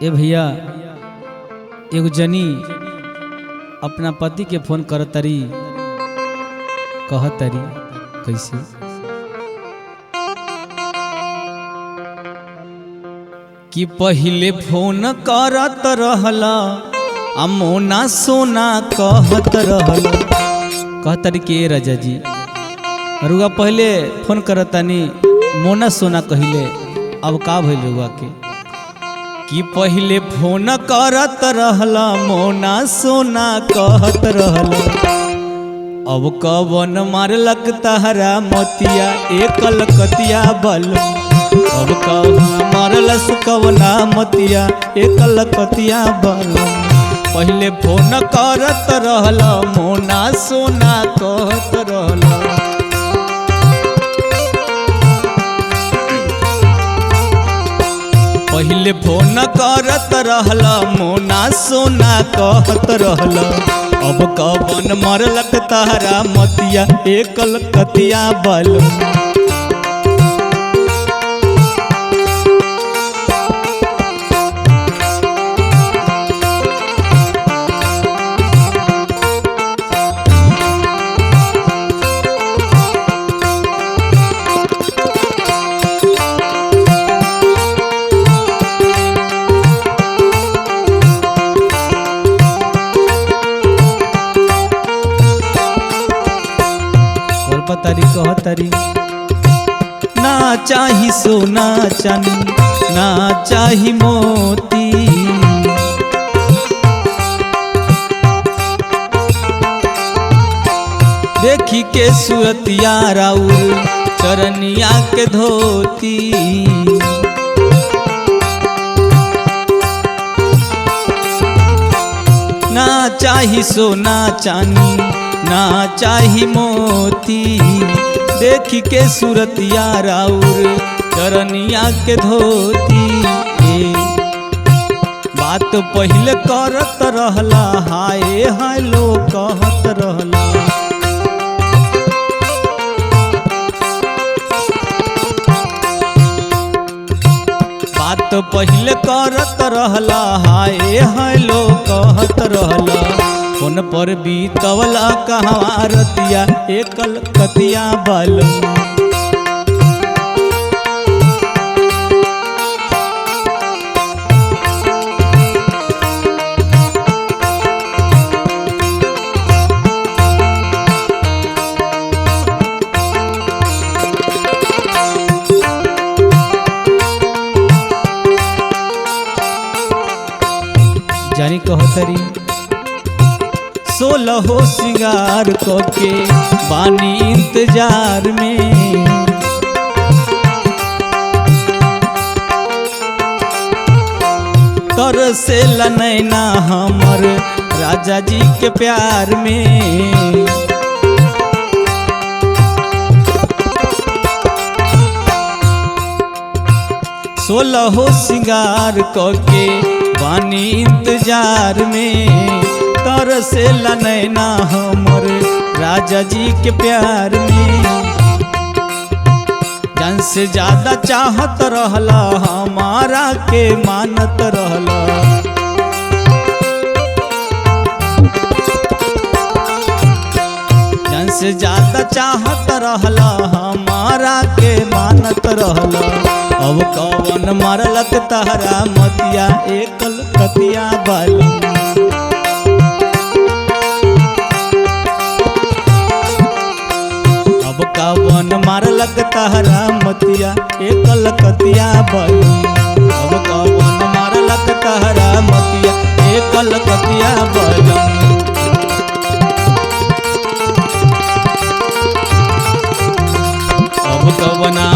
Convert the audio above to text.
ए भैया एगो जनी अपना पति के फोन करतरी कहतरी कैसे कि पहिले फोन करत रहला आ मोना सोना कहत रहला कहतरी के राजा जी रुआ पहले फोन करतानी मोना सोना कहिले अब का भइल रुआ के कि पहिले फोन करत रहला मोना सोना कहत रहला अब कवन मारलक तहरा मोतिया एकल कतिया बल अब कवन मारलस कवना मोतिया एकल कतिया बल पहिले फोन करत रहला मोना सोना कहत रहला पहिले फोन करत रहला मोना सोना कहत रहला अब कवन मरलक तहरा मतिया एकल कतिया बल तारी कहतरी ना चाही सोना चांदी ना चाही मोती देखी के सूरतिया राउर चरनिया के धोती ना चाही सोना चांदी ना चाही मोती देखी के सूरतिया राउर चरनिया के धोती बात पहले करत रहला हाय हाय लो कहत रहला बात पहले करत रहला हाय हाय लो कहत रहला फोन पर बीतवला कहवा रतिया एकल कतिया बल जानी कहतरी 16 सिंगार के बानी इंतजार में तरसे नैना हमर राजा जी के प्यार में 16 सिंगार के बानी इंतजार में तरसे नैना हमर राजा जी के प्यार में जान से ज्यादा चाहत रहला हमारा के मानत रहला जान से ज्यादा चाहत रहला हमारा के मानत रहला अब कवन मारलक तहरा मतिया एकल कतिया बल कवन मारलक तहरा मतिया एकल कतिया बल अब कवन मारलक तहरा मतिया एकल कतिया बल अब कवना